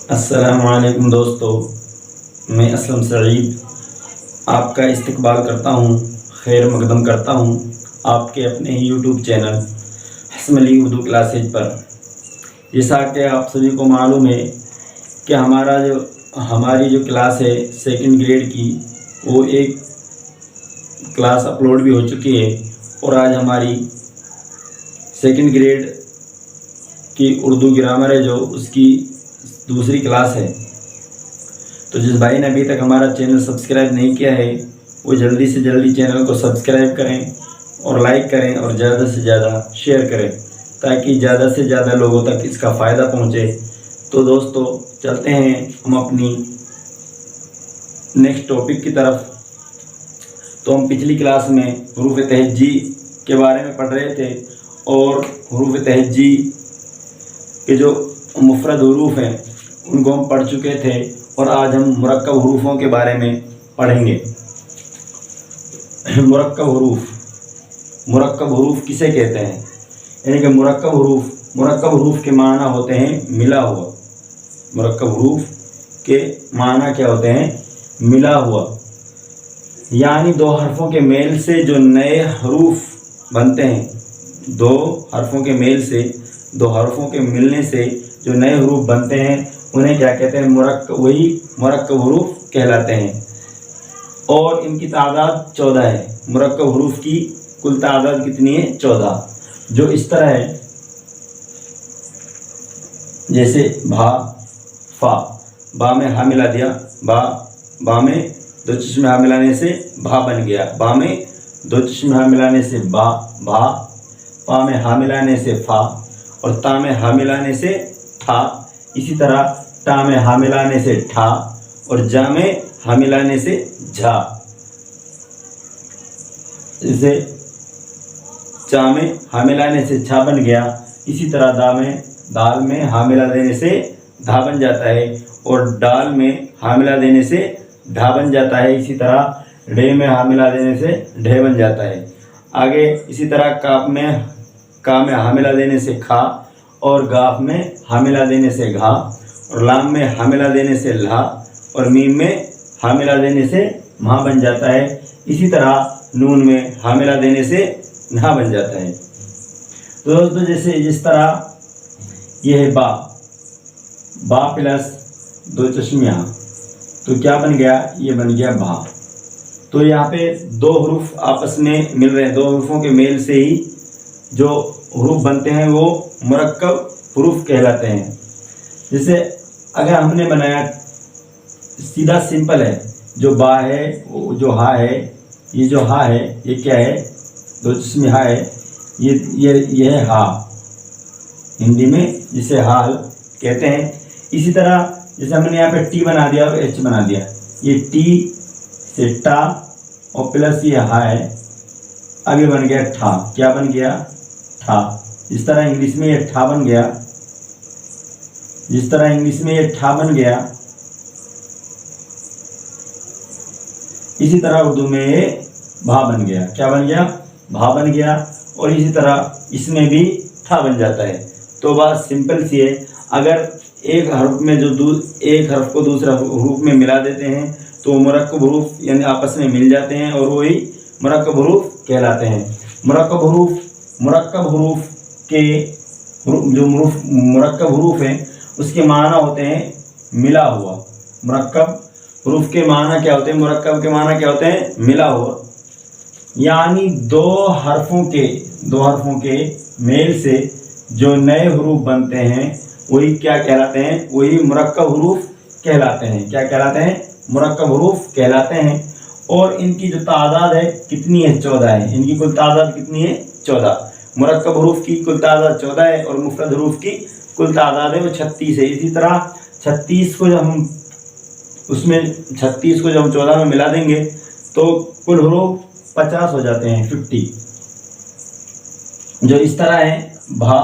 السلام علیکم دوستو، میں اسلم سعید آپ کا استقبال کرتا ہوں، خیر مقدم کرتا ہوں آپ کے اپنے ہی یوٹیوب چینل حسم علی اردو کلاسز پر۔ جیسا کہ آپ سبھی کو معلوم ہے کہ ہماری جو کلاس ہے سیکنڈ گریڈ کی، وہ ایک کلاس اپلوڈ بھی ہو چکی ہے، اور آج ہماری سیکنڈ گریڈ کی اردو گرامر ہے جو اس کی دوسری کلاس ہے۔ تو جس بھائی نے ابھی تک ہمارا چینل سبسکرائب نہیں کیا ہے وہ جلدی سے جلدی چینل کو سبسکرائب کریں اور لائک کریں اور زیادہ سے زیادہ شیئر کریں تاکہ زیادہ سے زیادہ لوگوں تک اس کا فائدہ پہنچے۔ تو دوستو چلتے ہیں ہم اپنی نیکسٹ ٹاپک کی طرف۔ تو ہم پچھلی کلاس میں حروف تہجی کے بارے میں پڑھ رہے تھے، اور حروف تہجی کے جو مفرد حروف ہیں ان کو ہم پڑھ چکے تھے، اور آج ہم مرکب حروفوں کے بارے میں پڑھیں گے۔ مرکب حروف کسے کہتے ہیں؟ یعنی کہ مرکب حروف کے معنی ہوتے ہیں ملا ہوا۔ مرکب حروف کے معنی کیا ہوتے ہیں؟ ملا ہوا، یعنی دو حرفوں کے میل سے جو نئے حروف بنتے ہیں، دو حرفوں کے میل سے، دو حرفوں کے ملنے سے جو نئے حروف بنتے ہیں انہیں کیا کہتے ہیں؟ وہی مرکب حروف کہلاتے ہیں، اور ان کی تعداد 14 ہے۔ مرکب حروف کی کل تعداد کتنی ہے؟ 14، جو اس طرح ہے جیسے بھا، فا، با میں ہا ملا دیا، با میں دو چشم ہا ملانے سے بھا بن گیا، با میں دو چشم ہا ملانے سے با، پا میں ہا ملانے سے فا، اور تا میں ہا ملانے سے تھا۔ اسی طرح ٹا میں ہا ملانے سے ٹھا، اور جا میں ہا ملانے سے جھا۔ جیسے چا میں ہا ملانے سے چھا بن گیا، اسی طرح دال میں ہا ملا دینے سے دھا بن جاتا ہے، اور ڈال میں ہا ملا دینے سے ڈھا بن جاتا ہے۔ اسی طرح ڈے میں ہا ملا دینے سے ڈھے بن جاتا ہے۔ آگے اسی طرح کاف میں کا میں ہا ملا دینے سے کھا، اور گاف میں ہا ملا دینے سے گھا، اور لام میں ہا ملا دینے سے لھا، اور میم میں ہا ملا دینے سے مہا بن جاتا ہے۔ اسی طرح نون میں ہا ملا دینے سے نہا بن جاتا ہے۔ تو دوستو جس طرح یہ ہے با پلس دو چشمیاں، تو کیا بن گیا؟ یہ بن گیا بھا۔ تو یہاں پہ دو حروف آپس میں مل رہے ہیں، دو حروفوں کے میل سے ہی جو حروف بنتے ہیں وہ مرکب حروف کہلاتے ہیں۔ جیسے اگر ہم نے بنایا سیدھا سمپل ہے، جو با ہے، جو ہا ہے، یہ جو ہا ہے یہ کیا ہے؟ دو چشمی ہا ہے، یہ ہے ہا، ہندی میں جسے ہال کہتے ہیں۔ اسی طرح جیسے ہم نے یہاں پہ ٹی بنا دیا اور ایچ بنا دیا، یہ ٹی سے ٹا اور پلس یہ ہا ہے، اب یہ بن گیا ٹھا۔ کیا بن گیا؟ ٹھا۔ جس طرح انگلش میں یہ ٹھا بن گیا، اسی طرح اردو میں یہ بھا بن گیا۔ کیا بن گیا؟ بھا بن گیا، اور اسی طرح اس میں بھی ٹھا بن جاتا ہے۔ تو بات سمپل سی ہے، اگر ایک حرف میں ایک حرف کو دوسرا حروف میں ملا دیتے ہیں تو مرکب حروف یعنی آپس میں مل جاتے ہیں، اور وہی مرکب حروف کہلاتے ہیں۔ مرکب حروف کے جو مرکب حروف ہیں اس کے معنی ہوتے ہیں ملا ہوا۔ مرکب حروف کے معنی کیا ہوتے ہیں؟ مرکب کے معنی کیا ہوتے ہیں؟ ملا ہوا، یعنی دو حرفوں کے میل سے جو نئے حروف بنتے ہیں وہی کیا کہلاتے ہیں؟ وہی مرکب حروف کہلاتے ہیں۔ کیا کہلاتے ہیں؟ مرکب حروف کہلاتے ہیں۔ اور ان کی جو تعداد ہے کتنی ہے؟ 14 ہے۔ ان کی کل تعداد کتنی ہے؟ 14۔ مرکب حروف کی کل تعداد 14 ہے، اور مفرد حروف کی کل تعداد ہے وہ 36 ہے۔ اسی طرح 36 کو جب ہم 14 میں ملا دیں گے تو کل حروف 50 ہو جاتے ہیں، 50، جو اس طرح ہے بھا،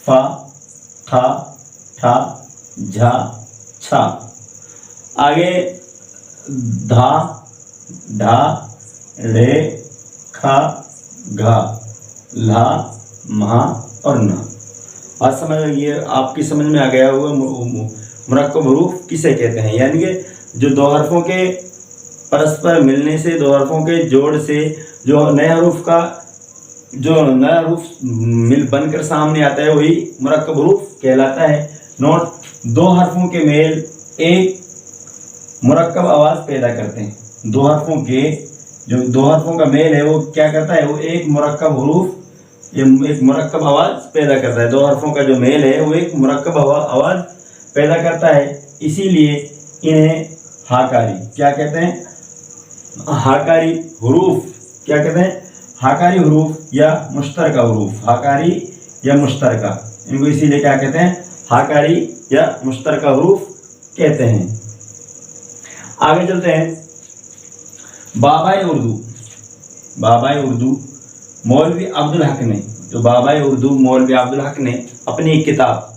فا، تھا، ٹھا، جھا، چھا۔ آگے دھا، ڈھا، ڑے، کھا، گھا، لھا، مہا اور نا۔ بات سمجھ یہ آپ کی سمجھ میں آ گیا ہوگا مرکب حروف کسے کہتے ہیں؟ یعنی کہ جو دو حرفوں کے پرسپر ملنے سے، دو حرفوں کے جوڑ سے جو نیا حروف مل بن کر سامنے آتا ہے وہی مرکب حروف کہلاتا ہے۔ نوٹ، دو حرفوں کے میل ایک مرکب آواز پیدا کرتے ہیں۔ دو حرفوں کا میل ہے وہ کیا کرتا ہے؟ وہ ایک مرکب آواز پیدا کرتا ہے۔ دو حرفوں کا جو میل ہے وہ ایک مرکب آواز پیدا کرتا ہے، اسی لیے انہیں ہاکاری کیا کہتے ہیں؟ ہاکاری حروف کیا کہتے ہیں؟ ہاکاری حروف یا مشترکہ حروف، ہاکاری یا مشترکہ، ان کو اسی لیے کیا کہتے ہیں؟ ہاکاری یا مشترکہ حروف کہتے ہیں۔ آگے چلتے ہیں۔ بابائے اردو مولوی عبدالحق نے، جو بابائے اردو مولوی عبدالحق نے اپنی کتاب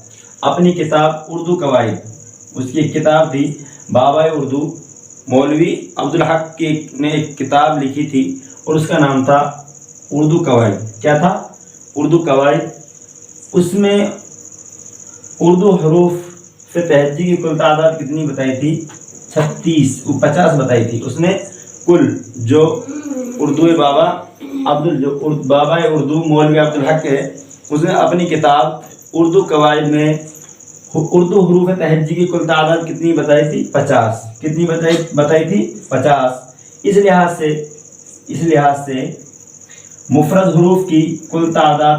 اردو قواعد، اس کی ایک کتاب تھی بابائے اردو مولوی عبدالحق نے ایک کتاب لکھی تھی اور اس کا نام تھا اردو قواعد۔ کیا تھا؟ اردو قواعد۔ اس میں اردو حروف سے تہجی کی کل تعداد کتنی بتائی تھی؟ 50 بتائی تھی اس نے کل۔ جو بابائے اردو مولوی عبدالحق ہے، اس نے اپنی کتاب اردو قواعد میں اردو حروف تہجی کی کل تعداد کتنی بتائی تھی؟ 50۔ کتنی بتائی تھی؟ 50۔ اس لحاظ سے مفرد حروف کی کل تعداد،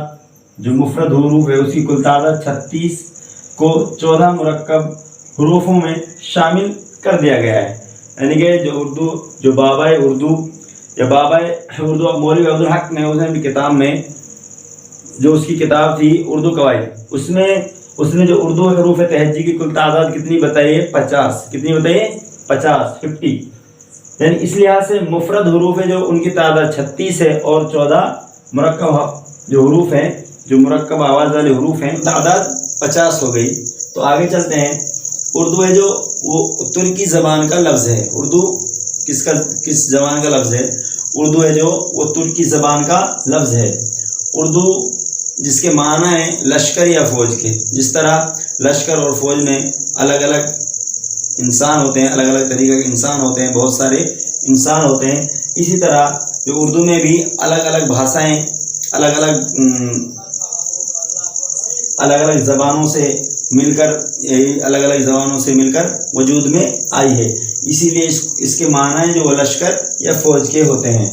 جو مفرد حروف ہے اس کی کل تعداد 36 کو 14 مرکب حروفوں میں شامل کر دیا گیا ہے۔ یعنی کہ جو بابائے اردو مولوی عبدالحق نے اس نے بھی کتاب میں، جو اس کی کتاب تھی اردو قواعد، اس نے جو اردو حروف تہجی کی کل تعداد کتنی بتائی ہے؟ 50۔ کتنی بتائی ہے؟ 50۔ یعنی اس لحاظ سے مفرد حروف ہے جو ان کی تعداد 36 ہے اور 14 مرکب جو حروف ہیں، جو مرکب آواز والے حروف ہیں، تعداد 50 ہو گئی۔ تو آگے چلتے ہیں۔ اردو ہے جو وہ ترکی زبان کا لفظ ہے۔ اردو کس زبان کا لفظ ہے؟ اردو ہے جو وہ ترکی زبان کا لفظ ہے۔ اردو جس کے معنی ہیں لشکر یا فوج کے، جس طرح لشکر اور فوج میں الگ الگ انسان ہوتے ہیں، الگ الگ طریقے کے انسان ہوتے ہیں، بہت سارے انسان ہوتے ہیں، اسی طرح جو اردو میں بھی الگ الگ بھاشائیں، الگ الگ زبانوں سے مل کر وجود میں آئی ہے، اسی لیے اس کے معنی جو لشکر یا فوج کے ہوتے ہیں۔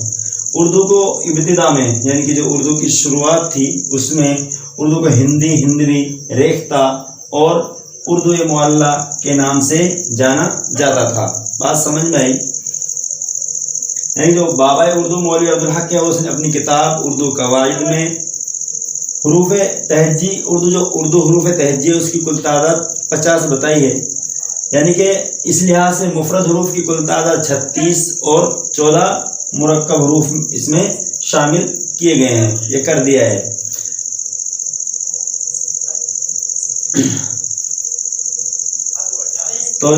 اردو کو ابتدا میں، یعنی کہ جو اردو کی شروعات تھی، اس میں اردو کو ہندوی، ریختہ اور اردو معلیٰ کے نام سے جانا جاتا تھا۔ بات سمجھ میں آئی؟ یعنی جو بابائے اردو مولوی عبدالحق ہے، اس نے اپنی کتاب اردو قواعد میں حروف تہجی، اردو حروف تہجی اس کی کل تعداد 50 بتائی ہے۔ یعنی کہ اس لحاظ سے مفرد حروف کی کل تعداد 36 اور 14 مرکب حروف اس میں شامل کیے گئے ہیں، یہ کر دیا ہے۔ تو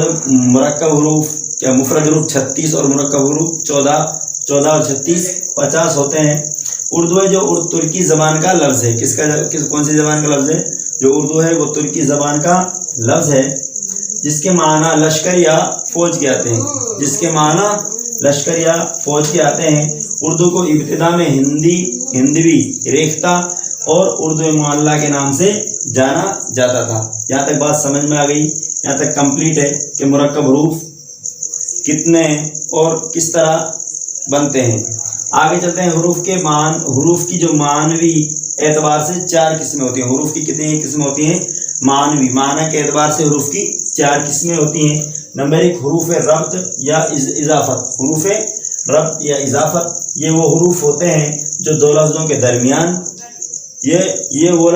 مرکب حروف کیا مفرد حروف 36 اور مرکب حروف 14 اور 36 50 ہوتے ہیں۔ اردو ہے جو ترکی زبان کا لفظ ہے۔ کون سی زبان کا لفظ ہے؟ جو اردو ہے وہ ترکی زبان کا لفظ ہے، جس کے معنی لشکر یا فوج کے آتے ہیں۔ اردو کو ابتدا میں ہندوی، ریختہ اور اردو معلیٰ کے نام سے جانا جاتا تھا۔ یہاں تک بات سمجھ میں آ گئی؟ یہاں تک کمپلیٹ ہے کہ مرکب حروف کتنے ہیں اور کس طرح بنتے ہیں۔ آگے چلتے ہیں۔ حروف کی جو معنوی اعتبار سے 4 قسمیں ہوتی ہیں۔ حروف کی کتنی قسمیں ہوتی ہیں؟ معنی کے اعتبار سے حروف کی 4 قسمیں ہوتی ہیں۔ نمبر 1 حروف ربط یا اضافت۔ حروف ربط یا اضافت یہ وہ حروف ہوتے ہیں جو دو لفظوں کے درمیان، یہ وہ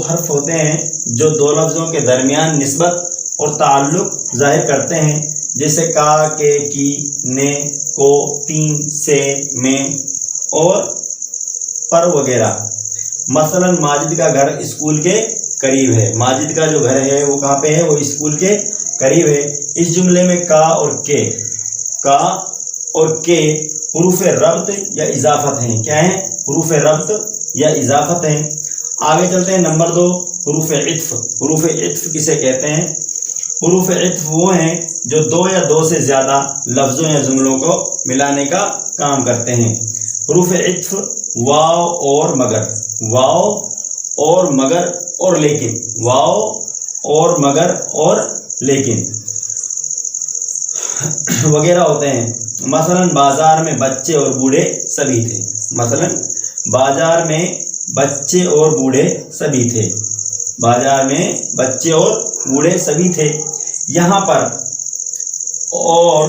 حرف ہوتے ہیں جو دو لفظوں کے درمیان نسبت اور تعلق ظاہر کرتے ہیں، جیسے کا، کے، کی، نے، کو، تین، سے، میں اور پر وغیرہ۔ مثلا ماجد کا گھر اسکول کے قریب ہے۔ ماجد کا جو گھر ہے وہ کہاں پہ ہے؟ وہ اسکول کے قریب ہے۔ اس جملے میں کا اور کے حروف ربط یا اضافت ہیں۔ کیا ہیں؟ حروف ربط یا اضافت ہیں۔ آگے چلتے ہیں۔ نمبر 2 حروف عطف۔ حروف عطف کسے کہتے ہیں؟ حروف عطف وہ ہیں جو دو یا دو سے زیادہ لفظوں یا جملوں کو ملانے کا کام کرتے ہیں۔ حروف عطف واو اور مگر، واو اور مگر اور لیکن، واو اور مگر اور لیکن وغیرہ ہوتے ہیں۔ مثلا بازار میں بچے اور بوڑھے سبھی تھے، مثلا بازار میں بچے اور بوڑھے سبھی تھے، بازار میں بچے اور بوڑھے سبھی تھے۔ یہاں پر اور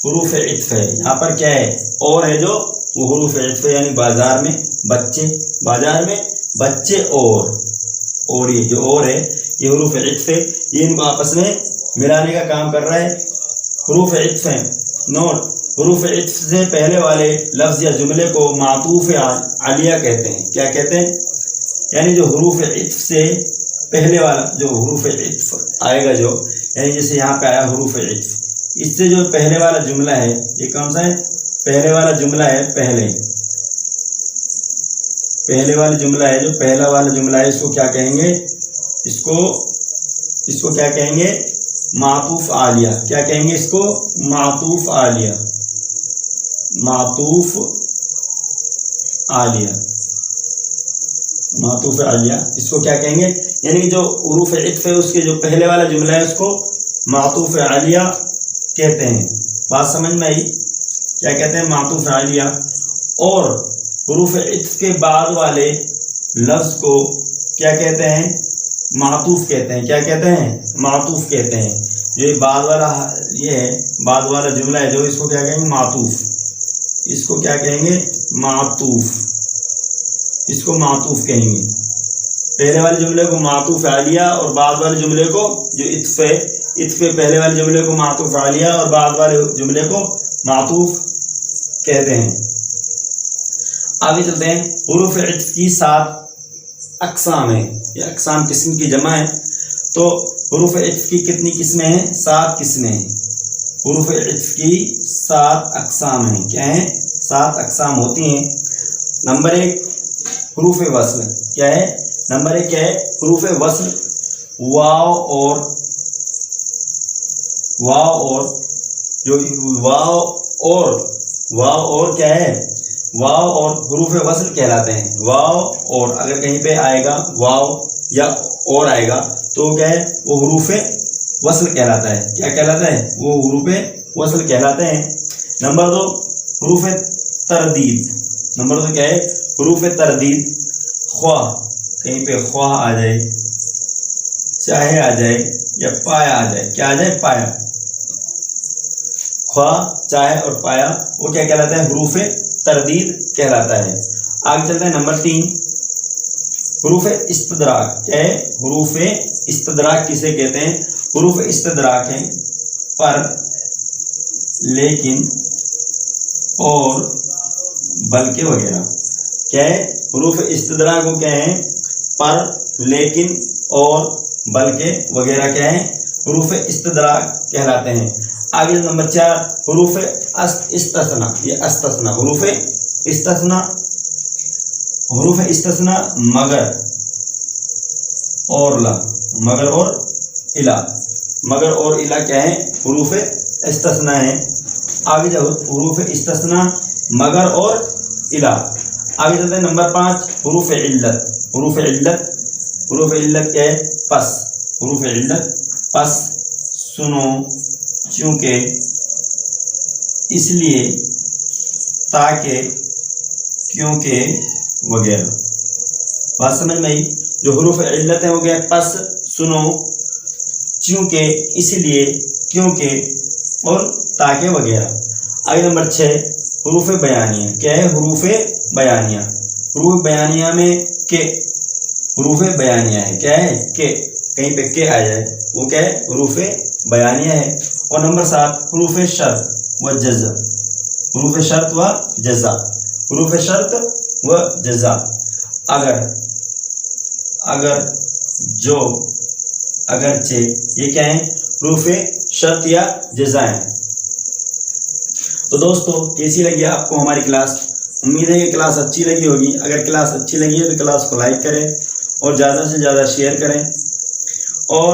حروف عطف ہے، یہاں پر کیا ہے؟ اور ہے جو وہ حروف عطف ہے، یعنی بازار میں بچے، بازار میں بچے اور یہ جو اور ہے یہ حروف عطف ہے، یہ ان کو آپس میں ملانے کا کام کر رہا ہے۔ حروف عطف ہیں، نوٹ، حروف عطف سے پہلے والے لفظ یا جملے کو معطوف علیہ کہتے ہیں۔ کیا کہتے ہیں؟ یعنی جو حروف عطف سے پہلے والا جو حروف عطف آئے گا، جو یعنی جیسے یہاں پہ آیا حروف عطف، اس سے جو پہلے والا جملہ ہے، یہ کون سا ہے؟ پہلے والا جملہ ہے، پہلے والا جملہ ہے، جو پہلا والا جملہ ہے، اس کو کیا کہیں گے؟ اس کو کیا کہیں گے؟ معطوف عالیہ۔ کیا کہیں گے اس کو؟ معطوف عالیہ، معطوف عالیہ، معطوف عالیہ، اس کو کیا کہیں گے؟ یعنی جو حروف عطف ہے اس کے جو پہلے والا جملہ ہے اس کو معطوف عالیہ کہتے ہیں۔ بات سمجھ میں آئی؟ کیا کہتے ہیں؟ معطوف عالیہ۔ اور حروف عطف کے بعد والے لفظ کو کیا کہتے ہیں؟ معطوف کہتے ہیں۔ کیا کہتے ہیں؟ معطوف کہتے ہیں۔ جو یہ بعد والا یہ ہے، بعد والا جملہ ہے جو، اس کو کیا کہیں گے؟ معطوف۔ اس کو کیا کہیں گے؟ معطوف۔ اس کو معطوف کہیں گے۔ پہلے والے جملے کو معطوف عالیہ اور بعد والے جملے کو جو عطف ہے، عطف کے پہلے والے جملے کو معطوف عالیہ اور بعد والے جملے کو معطوف کہتے ہیں۔ آگے چلتے ہیں۔ حروف عطف کی 7 اقسام ہیں، یہ اقسام قسم کی جمع ہے۔ تو حروف عطف کی کتنی قسمیں ہیں؟ 7 قسمیں ہیں۔ حروف عطف کی 7 اقسام ہیں۔ کیا ہیں؟ 7 اقسام ہوتی ہیں۔ نمبر 1 حروف وصل۔ کیا ہے؟ نمبر 1 کیا ہے؟ حروف وصل، واو اور کیا ہے؟ واو اور حروف وصل کہلاتے ہیں۔ واو اور اگر کہیں پہ آئے گا واو یا اور آئے گا تو کیا ہے؟ وہ حروف وصل کہلاتا ہے۔ کیا کہلاتا ہے؟ وہ حروف وصل کہلاتے ہیں۔ نمبر 2 حروف تردید۔ نمبر 2 کیا ہے؟ حروف تردید، خواہ کہیں پہ خواہ آ جائے، چاہے آ جائے یا پایا آ جائے۔ کیا آ جائے؟ پایا۔ خواہ، چاہے اور پایا، وہ کیا کہلاتا ہے؟ حروف تردید کہلاتا ہے۔ آگے چلتے ہیں۔ نمبر 3 حروف استدراک۔ کیا ہے؟ حروف استدراک کسے کہتے ہیں؟ حروف استدراک ہیں پر، لیکن، اور، بلکہ وغیرہ۔ کیا ہے؟ حروف استدراک کو کیا ہیں؟ پر، لیکن، اور، بلکہ وغیرہ کیا ہیں؟ حروف استدراک کہلاتے ہیں۔ آگے نمبر 4 حروف استثناء۔ یہ استثناء، حروف استثناء، حروف استثناء مگر اور لا، مگر اور الا، مگر اور الا کیا ہے؟ حروف استثناء ہیں۔ آگے جاؤ، حروف استثناء مگر اور الا۔ آگے چلتے ہیں۔ نمبر 5 حروف علت۔ حروف علت، حروف علت کیا ہے؟ پس، حروف علت، پس، سنو، چونکہ، اس لیے، تاکہ، کیونکہ وغیرہ۔ بات سمجھ میں آئی؟ جو حروف علت ہیں وہ کیا ہے؟ پس، سنو، چونکہ، اس لیے، کیونکہ اور تاکہ وغیرہ۔ آگے نمبر 6 حروف بیانیہ۔ کیا ہے؟ حروف بیانیہ۔ حروف بیانیہ میں کہ، حروف بیانیہ ہے۔ کیا ہے؟ کہ، کہیں پہ کہ آ جائے وہ کیا ہے؟ حروف بیانیہ ہے۔ اور نمبر 7 حروف شرط و جزا۔ حروف شرط و جزا، حروف شرط و جزا، اگر، جو، اگرچہ، یہ کیا ہیں؟ حروف شرط یا جزا ہیں۔ تو دوستو کیسی لگی آپ کو ہماری کلاس؟ امید ہے کہ کلاس اچھی لگی ہوگی۔ اگر کلاس اچھی لگی ہے تو کلاس کو لائک کریں اور زیادہ سے زیادہ شیئر کریں، اور